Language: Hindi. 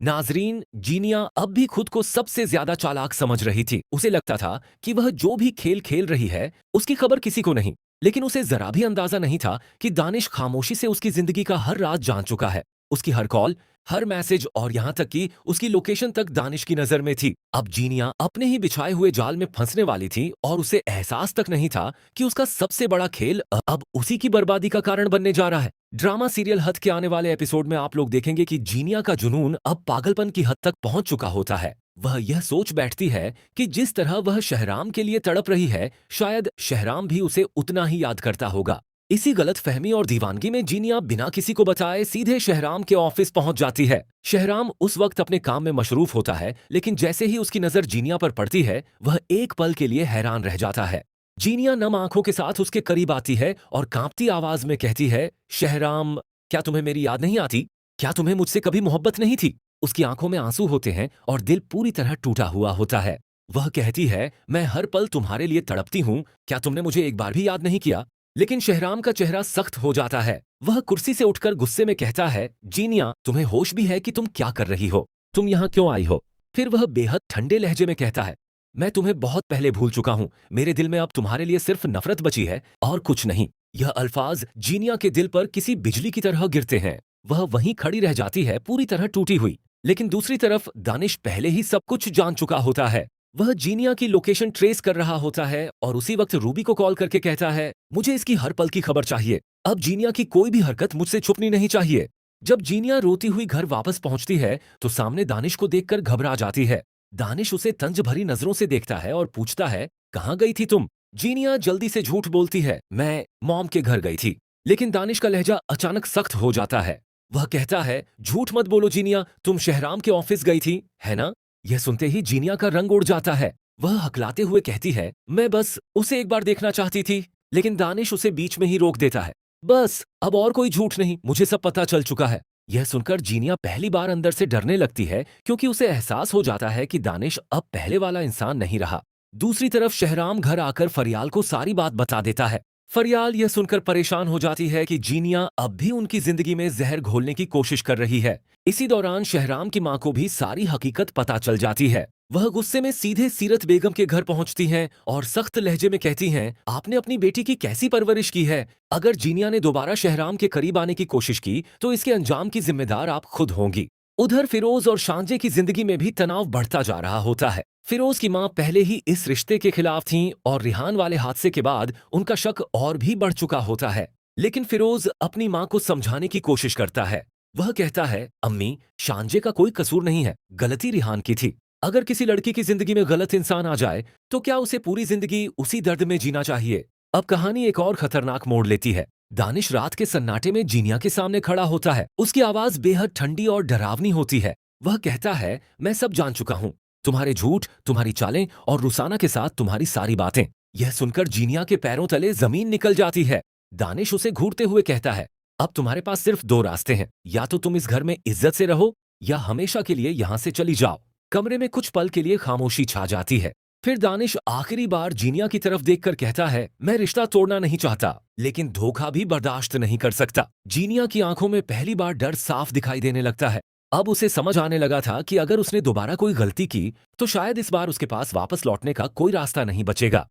नाजरीन, जीनिया अब भी खुद को सबसे ज्यादा चालाक समझ रही थी। उसे लगता था कि वह जो भी खेल खेल रही है उसकी खबर किसी को नहीं। लेकिन उसे जरा भी अंदाजा नहीं था कि दानिश खामोशी से उसकी जिंदगी का हर राज जान चुका है। उसकी हर कॉल, हर मैसेज और यहाँ तक कि उसकी लोकेशन तक दानिश की नजर में थी। अब जीनिया अपने ही बिछाए हुए जाल में फंसने वाली थी और उसे एहसास तक नहीं था कि उसका सबसे बड़ा खेल अब उसी की बर्बादी का कारण बनने जा रहा है। ड्रामा सीरियल हद के आने वाले एपिसोड में आप लोग देखेंगे कि जीनिया का जुनून अब पागलपन की हद तक पहुंच चुका होता है। वह यह सोच बैठती है कि जिस तरह वह शहराम के लिए तड़प रही है, शायद शहराम भी उसे उतना ही याद करता होगा। इसी गलत फहमी और दीवानगी में जीनिया बिना किसी को बताए सीधे शहराम के ऑफिस पहुंच जाती है। शहराम उस वक्त अपने काम में मशरूफ होता है, लेकिन जैसे ही उसकी नजर जीनिया पर पड़ती है, वह एक पल के लिए हैरान रह जाता है। जीनिया नम आंखों के साथ उसके करीब आती है और कांपती आवाज में कहती है, शहराम, क्या तुम्हें मेरी याद नहीं आती? क्या तुम्हें मुझसे कभी मोहब्बत नहीं थी? उसकी आंखों में आंसू होते हैं और दिल पूरी तरह टूटा हुआ होता है। वह कहती है, मैं हर पल तुम्हारे लिए तड़पती हूँ, क्या तुमने मुझे एक बार भी याद नहीं किया? लेकिन शहराम का चेहरा सख्त हो जाता है। वह कुर्सी से उठकर गुस्से में कहता है, जीनिया, तुम्हें होश भी है कि तुम क्या कर रही हो? तुम यहाँ क्यों आई हो? फिर वह बेहद ठंडे लहजे में कहता है, मैं तुम्हें बहुत पहले भूल चुका हूँ। मेरे दिल में अब तुम्हारे लिए सिर्फ नफरत बची है और कुछ नहीं। यह अल्फाज जीनिया के दिल पर किसी बिजली की तरह गिरते हैं। वह वहीं खड़ी रह जाती है, पूरी तरह टूटी हुई। लेकिन दूसरी तरफ दानिश पहले ही सब कुछ जान चुका होता है। वह जीनिया की लोकेशन ट्रेस कर रहा होता है और उसी वक्त रूबी को कॉल करके कहता है, मुझे इसकी हर पल की खबर चाहिए। अब जीनिया की कोई भी हरकत मुझसे छुपनी नहीं चाहिए। जब जीनिया रोती हुई घर वापस पहुंचती है तो सामने दानिश को देखकर घबरा जाती है। दानिश उसे तंज भरी नजरों से देखता है और पूछता है, कहाँ गई थी तुम? जीनिया जल्दी से झूठ बोलती है, मैं मॉम के घर गई थी। लेकिन दानिश का लहजा अचानक सख्त हो जाता है। वह कहता है, झूठ मत बोलो जीनिया, तुम शहराम के ऑफिस गई थी, है ना? यह सुनते ही जीनिया का रंग उड़ जाता है। वह हकलाते हुए कहती है, मैं बस उसे एक बार देखना चाहती थी। लेकिन दानिश उसे बीच में ही रोक देता है। बस, अब और कोई झूठ नहीं, मुझे सब पता चल चुका है। यह सुनकर जीनिया पहली बार अंदर से डरने लगती है, क्योंकि उसे एहसास हो जाता है कि दानिश अब पहले वाला इंसान नहीं रहा। दूसरी तरफ शहराम घर आकर फरियाल को सारी बात बता देता है। फरियाल यह सुनकर परेशान हो जाती है कि जीनिया अब भी उनकी जिंदगी में जहर घोलने की कोशिश कर रही है। इसी दौरान शहराम की मां को भी सारी हकीकत पता चल जाती है। वह गुस्से में सीधे सीरत बेगम के घर पहुंचती हैं और सख्त लहजे में कहती हैं, आपने अपनी बेटी की कैसी परवरिश की है? अगर जीनिया ने दोबारा शहराम के करीब आने की कोशिश की तो इसके अंजाम की जिम्मेदार आप खुद होंगी। उधर फिरोज और शांजे की जिंदगी में भी तनाव बढ़ता जा रहा होता है। फिरोज की मां पहले ही इस रिश्ते के खिलाफ थीं और रिहान वाले हादसे के बाद उनका शक और भी बढ़ चुका होता है। लेकिन फिरोज अपनी मां को समझाने की कोशिश करता है। वह कहता है, अम्मी, शांजे का कोई कसूर नहीं है, गलती रिहान की थी। अगर किसी लड़की की जिंदगी में गलत इंसान आ जाए तो क्या उसे पूरी जिंदगी उसी दर्द में जीना चाहिए? अब कहानी एक और खतरनाक मोड़ लेती है। दानिश रात के सन्नाटे में जीनिया के सामने खड़ा होता है। उसकी आवाज बेहद ठंडी और डरावनी होती है। वह कहता है, मैं सब जान चुका हूँ, तुम्हारे झूठ, तुम्हारी चालें और रुसाना के साथ तुम्हारी सारी बातें। यह सुनकर जीनिया के पैरों तले जमीन निकल जाती है। दानिश उसे घूरते हुए कहता है, अब तुम्हारे पास सिर्फ दो रास्ते हैं, या तो तुम इस घर में इज्जत से रहो या हमेशा के लिए यहाँ से चली जाओ। कमरे में कुछ पल के लिए खामोशी छा जाती है। फिर दानिश आखिरी बार जीनिया की तरफ देखकर कहता है, मैं रिश्ता तोड़ना नहीं चाहता, लेकिन धोखा भी बर्दाश्त नहीं कर सकता। जीनिया की आंखों में पहली बार डर साफ दिखाई देने लगता है। अब उसे समझ आने लगा था कि अगर उसने दोबारा कोई गलती की तो शायद इस बार उसके पास वापस लौटने का कोई रास्ता नहीं बचेगा।